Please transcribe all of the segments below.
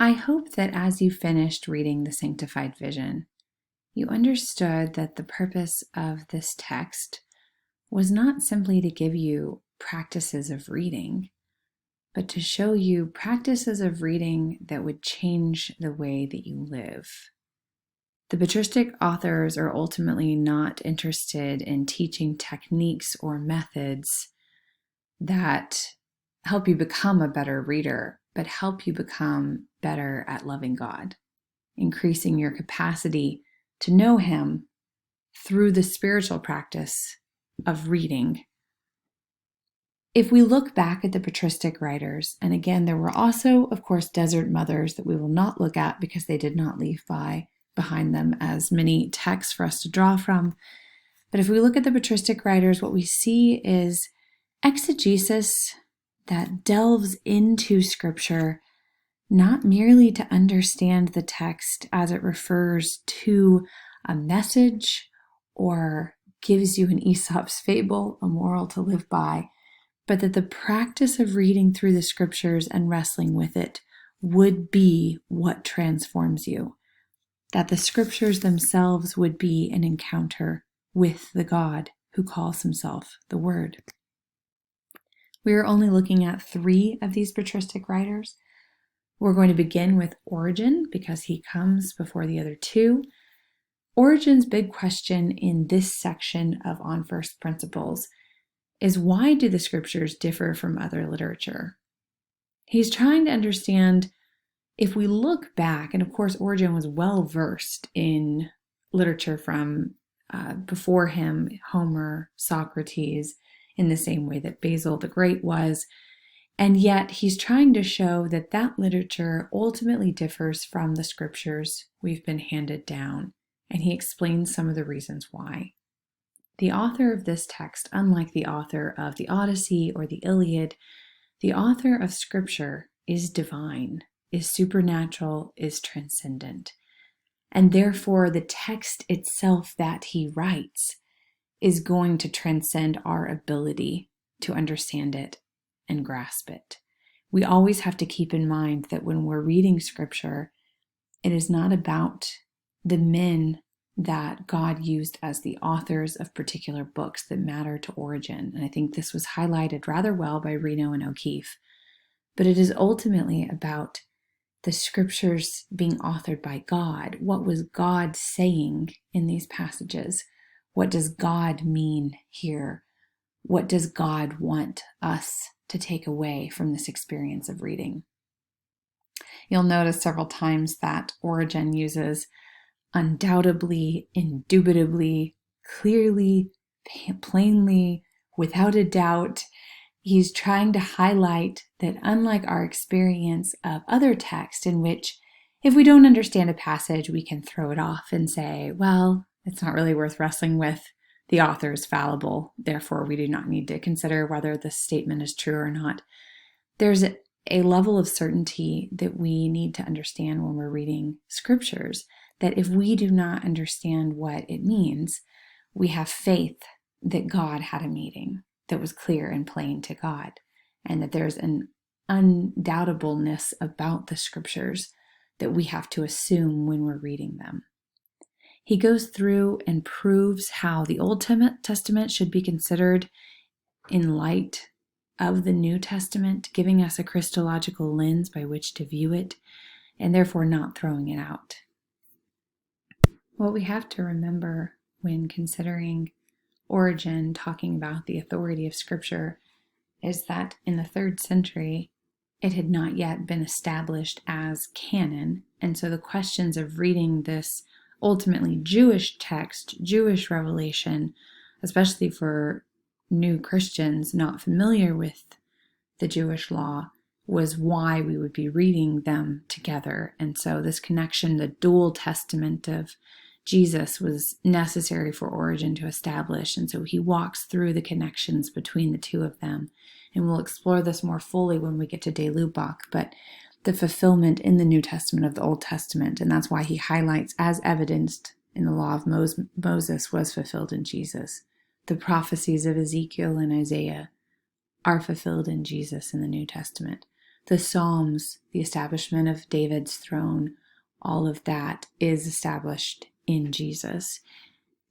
I hope that as you finished reading the Sanctified Vision, you understood that the purpose of this text was not simply to give you practices of reading, but to show you practices of reading that would change the way that you live. The patristic authors are ultimately not interested in teaching techniques or methods that help you become a better reader, but help you become better at loving God, increasing your capacity to know Him through the spiritual practice of reading. If we look back at the patristic writers, and again, there were also, of course, desert mothers that we will not look at because they did not leave behind them as many texts for us to draw from. But if we look at the patristic writers, what we see is exegesis that delves into Scripture, not merely to understand the text as it refers to a message or gives you an Aesop's fable, a moral to live by, but that the practice of reading through the Scriptures and wrestling with it would be what transforms you. That the Scriptures themselves would be an encounter with the God who calls Himself the Word. We are only looking at 3 of these patristic writers. We're going to begin with Origen because he comes before the other 2. Origen's big question in this section of On First Principles is, why do the Scriptures differ from other literature? He's trying to understand, if we look back, and of course Origen was well versed in literature from before him, Homer, Socrates, in the same way that Basil the Great was, and yet he's trying to show that that literature ultimately differs from the Scriptures we've been handed down, and he explains some of the reasons why. The author of this text, unlike the author of the Odyssey or the Iliad, the author of Scripture is divine, is supernatural, is transcendent. And therefore, the text itself that he writes is going to transcend our ability to understand it and grasp it. We always have to keep in mind that when we're reading Scripture, it is not about the men that God used as the authors of particular books that matter to Origen. And I think this was highlighted rather well by Reno and O'Keefe. But it is ultimately about the Scriptures being authored by God. What was God saying in these passages? What does God mean here? What does God want us to take away from this experience of reading? You'll notice several times that Origen uses undoubtedly, indubitably, clearly, plainly, without a doubt. He's trying to highlight that unlike our experience of other texts in which if we don't understand a passage, we can throw it off and say, well, it's not really worth wrestling with. The author is fallible. Therefore, we do not need to consider whether this statement is true or not. There's a level of certainty that we need to understand when we're reading Scriptures, that if we do not understand what it means, we have faith that God had a meaning that was clear and plain to God, and that there's an undoubtableness about the Scriptures that we have to assume when we're reading them. He goes through and proves how the Old Testament should be considered in light of the New Testament, giving us a Christological lens by which to view it, and therefore not throwing it out. What we have to remember when considering Origen talking about the authority of Scripture is that in the 3rd century, it had not yet been established as canon, and so the questions of reading this ultimately Jewish text, Jewish revelation, especially for new Christians not familiar with the Jewish law, was why we would be reading them together. And so this connection, the dual testament of Jesus, was necessary for Origen to establish. And so he walks through the connections between the two of them. And we'll explore this more fully when we get to De Lubac, but the fulfillment in the New Testament of the Old Testament. And that's why he highlights, as evidenced in the law of Moses, was fulfilled in Jesus. The prophecies of Ezekiel and Isaiah are fulfilled in Jesus in the New Testament. The Psalms, the establishment of David's throne, all of that is established in Jesus.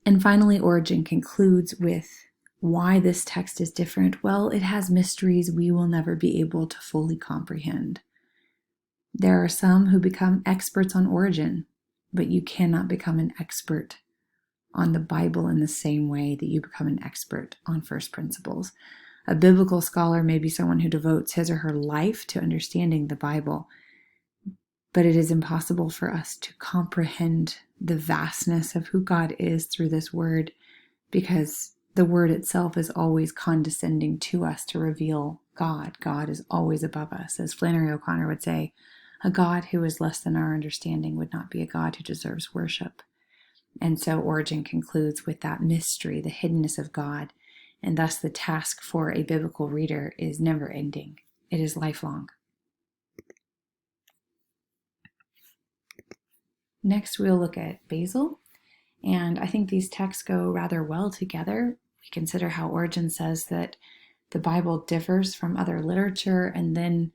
And finally, Origen concludes with why this text is different. Well, it has mysteries we will never be able to fully comprehend. There are some who become experts on Origen, but you cannot become an expert on the Bible in the same way that you become an expert on first principles. A biblical scholar may be someone who devotes his or her life to understanding the Bible, but it is impossible for us to comprehend the vastness of who God is through this word, because the word itself is always condescending to us to reveal God. God is always above us. As Flannery O'Connor would say, a God who is less than our understanding would not be a God who deserves worship. And so Origen concludes with that mystery, the hiddenness of God, and thus the task for a biblical reader is never ending. It is lifelong. Next, we'll look at Basil, and I think these texts go rather well together. We consider how Origen says that the Bible differs from other literature, and then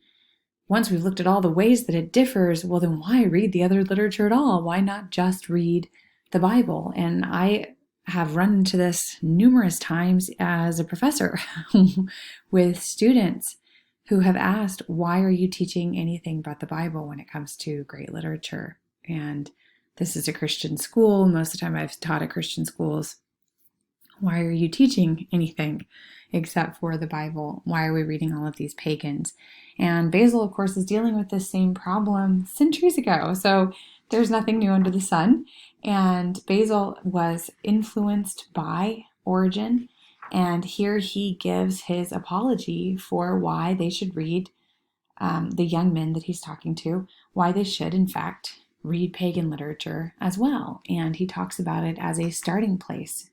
once we've looked at all the ways that it differs, well, then why read the other literature at all? Why not just read the Bible? And I have run into this numerous times as a professor with students who have asked, why are you teaching anything but the Bible when it comes to great literature? And this is a Christian school. Most of the time I've taught at Christian schools. Why are you teaching anything except for the Bible? Why are we reading all of these pagans? And Basil, of course, is dealing with this same problem centuries ago. So there's nothing new under the sun. And Basil was influenced by Origen. And here he gives his apology for why they should read, the young men that he's talking to, why they should, in fact, read pagan literature as well. And he talks about it as a starting place.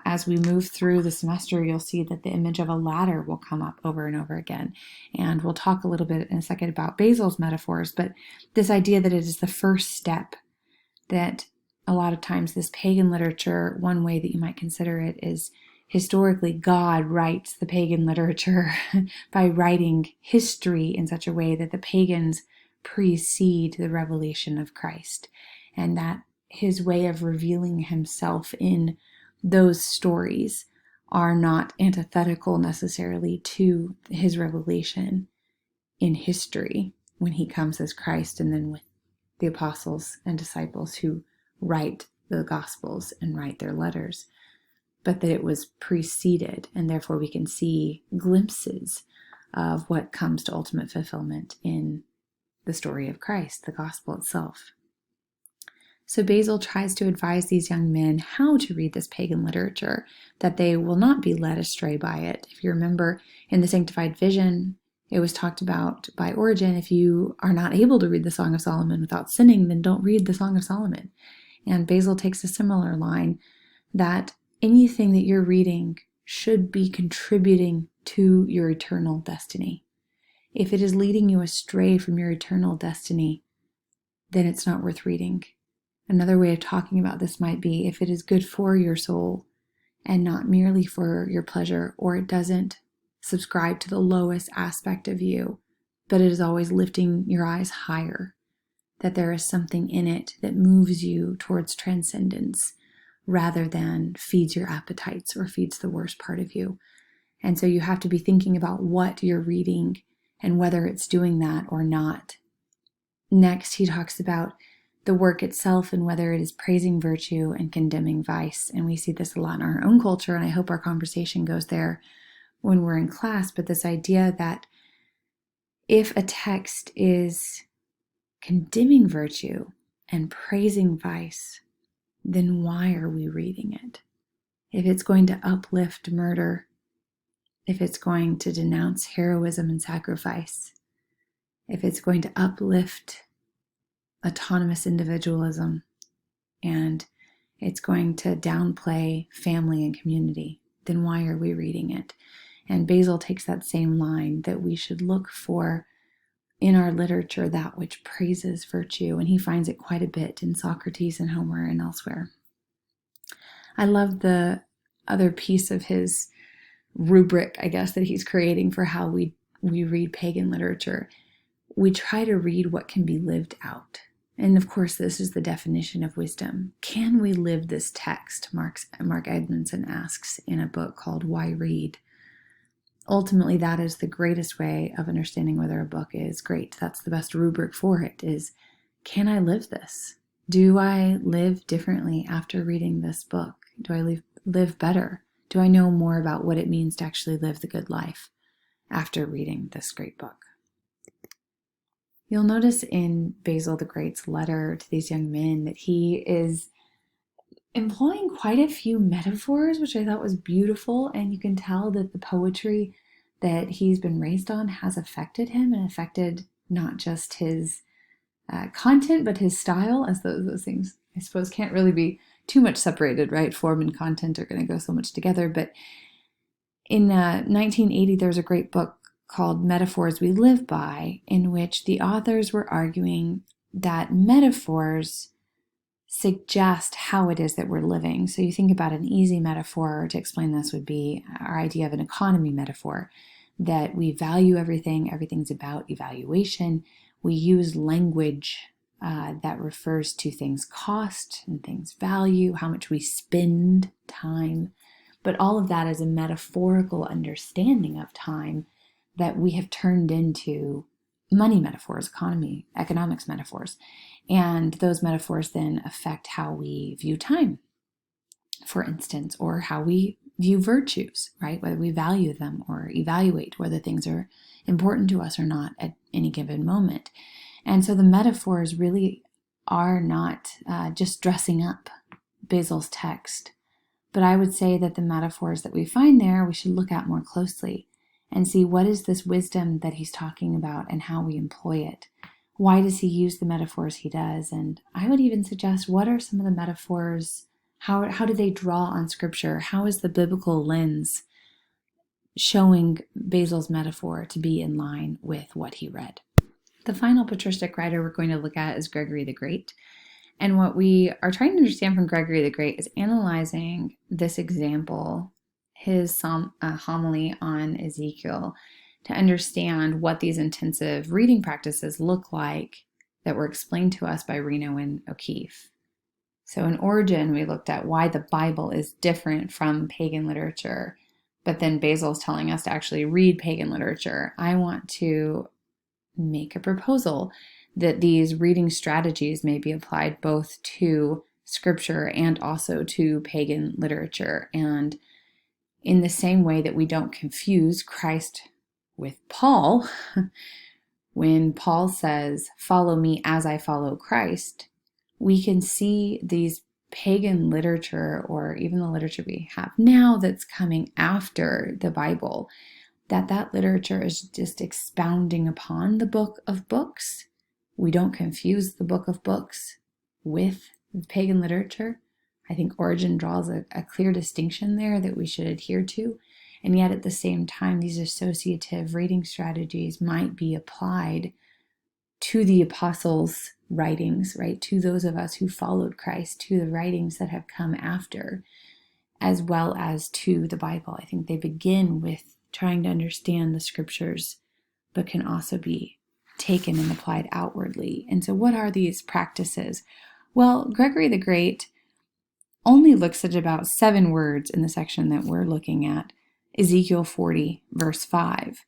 As we move through the semester, you'll see that the image of a ladder will come up over and over again. And we'll talk a little bit in a second about Basil's metaphors, but this idea that it is the first step, that a lot of times this pagan literature, one way that you might consider it is historically God writes the pagan literature by writing history in such a way that the pagans precede the revelation of Christ, and that his way of revealing himself in those stories are not antithetical necessarily to his revelation in history when he comes as Christ, and then with the apostles and disciples who write the Gospels and write their letters, but that it was preceded, and therefore we can see glimpses of what comes to ultimate fulfillment in the story of Christ, the Gospel itself. So Basil tries to advise these young men how to read this pagan literature, that they will not be led astray by it. If you remember in the Sanctified vision, it was talked about by Origen, if you are not able to read the Song of Solomon without sinning, then don't read the Song of Solomon. And Basil takes a similar line, that anything that you're reading should be contributing to your eternal destiny. If it is leading you astray from your eternal destiny, then it's not worth reading. Another way of talking about this might be if it is good for your soul and not merely for your pleasure, or it doesn't subscribe to the lowest aspect of you, but it is always lifting your eyes higher, that there is something in it that moves you towards transcendence rather than feeds your appetites or feeds the worst part of you. And so you have to be thinking about what you're reading and whether it's doing that or not. Next, he talks about the work itself and whether it is praising virtue and condemning vice. And we see this a lot in our own culture, and I hope our conversation goes there when we're in class. But this idea that if a text is condemning virtue and praising vice, then why are we reading it? If it's going to uplift murder, if it's going to denounce heroism and sacrifice, if it's going to uplift autonomous individualism, and it's going to downplay family and community, then why are we reading it? And Basil takes that same line, that we should look for in our literature that which praises virtue, and he finds it quite a bit in Socrates and Homer and elsewhere. I love the other piece of his rubric, I guess, that he's creating for how we we read pagan literature, we try to read what can be lived out. And of course, this is the definition of wisdom. Can we live this text? Mark Edmondson asks in a book called Why Read? Ultimately, that is the greatest way of understanding whether a book is great. That's the best rubric for it, is, can I live this? Do I live differently after reading this book? Do I live better? Do I know more about what it means to actually live the good life after reading this great book? You'll notice in Basil the Great's letter to these young men that he is employing quite a few metaphors, which I thought was beautiful. And you can tell that the poetry that he's been raised on has affected him and affected not just his content, but his style, as those things, I suppose, can't really be too much separated, right? Form and content are going to go so much together. But in 1980, there was a great book called Metaphors We Live By, in which the authors were arguing that metaphors suggest how it is that we're living. So you think about an easy metaphor to explain this would be our idea of an economy metaphor, that we value everything, everything's about evaluation. We use language that refers to things cost and things value, how much we spend time. But all of that is a metaphorical understanding of time that we have turned into money metaphors, economics metaphors. And those metaphors then affect how we view time, for instance, or how we view virtues, right? Whether we value them or evaluate whether things are important to us or not at any given moment. And so the metaphors really are not just dressing up Basil's text, but I would say that the metaphors that we find there, we should look at more closely and see what is this wisdom that he's talking about and how we employ it. Why does he use the metaphors he does? And I would even suggest, what are some of the metaphors? How do they draw on Scripture? How is the biblical lens showing Basil's metaphor to be in line with what he read? The final patristic writer we're going to look at is Gregory the Great. And what we are trying to understand from Gregory the Great is analyzing this example, his homily on Ezekiel, to understand what these intensive reading practices look like that were explained to us by Reno and O'Keefe. So in Origen, we looked at why the Bible is different from pagan literature, but then Basil's telling us to actually read pagan literature. I want to make a proposal that these reading strategies may be applied both to Scripture and also to pagan literature. And in the same way that we don't confuse Christ with Paul, when Paul says, "Follow me as I follow Christ," we can see these pagan literature, or even the literature we have now that's coming after the Bible, that literature is just expounding upon the book of books. We don't confuse the book of books with pagan literature. I think Origen draws a clear distinction there that we should adhere to. And yet at the same time, these associative reading strategies might be applied to the apostles' writings, right? To those of us who followed Christ, to the writings that have come after, as well as to the Bible. I think they begin with trying to understand the Scriptures, but can also be taken and applied outwardly. And so what are these practices? Well, Gregory the Great only looks at about 7 words in the section that we're looking at, Ezekiel 40, verse 5.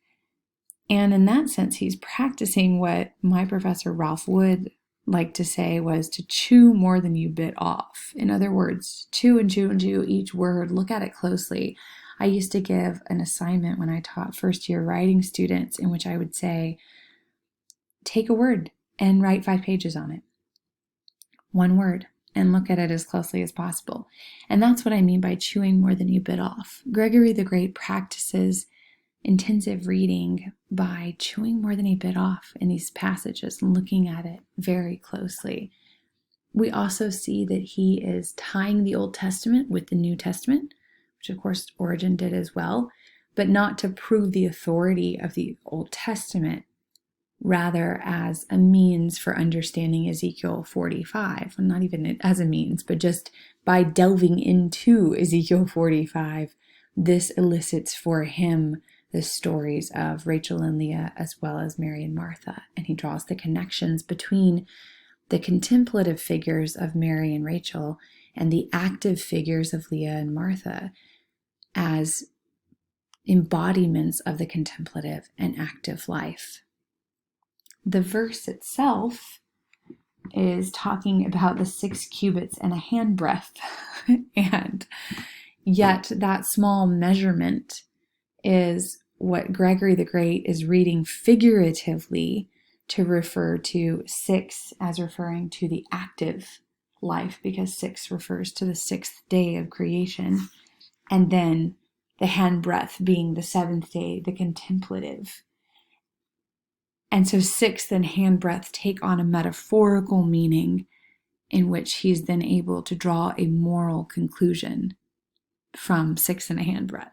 And in that sense, he's practicing what my professor Ralph Wood liked to say was to chew more than you bit off. In other words, chew and chew and chew each word, look at it closely. I used to give an assignment when I taught first-year writing students in which I would say, take a word and write 5 pages on it. One word, and look at it as closely as possible. And that's what I mean by chewing more than you bit off. Gregory the Great practices intensive reading by chewing more than he bit off in these passages and looking at it very closely. We also see that he is tying the Old Testament with the New Testament, which of course Origen did as well, but not to prove the authority of the Old Testament, rather as a means for understanding Ezekiel 45. Well, not even as a means, but just by delving into Ezekiel 45, this elicits for him the stories of Rachel and Leah as well as Mary and Martha. And he draws the connections between the contemplative figures of Mary and Rachel and the active figures of Leah and Martha as embodiments of the contemplative and active life. The verse itself is talking about the 6 cubits and a handbreadth, and yet that small measurement is what Gregory the Great is reading figuratively to refer to 6 as referring to the active life, because 6 refers to the 6th day of creation, and then the handbreadth being the 7th day, the contemplative. And so 6th and handbreadth take on a metaphorical meaning in which he's then able to draw a moral conclusion from 6 and a handbreadth.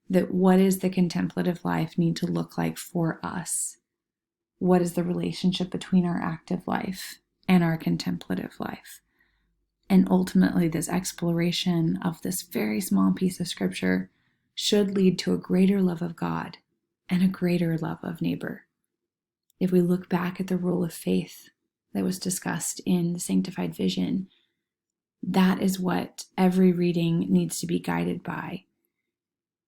That what does the contemplative life need to look like for us? What is the relationship between our active life and our contemplative life? And ultimately, this exploration of this very small piece of scripture should lead to a greater love of God and a greater love of neighbor. If we look back at the rule of faith that was discussed in the Sanctified Vision, that is what every reading needs to be guided by.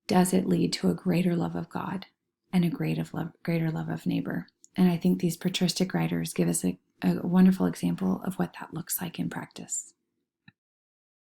Does it lead to a greater love of God and a greater love of neighbor? And I think these patristic writers give us a wonderful example of what that looks like in practice.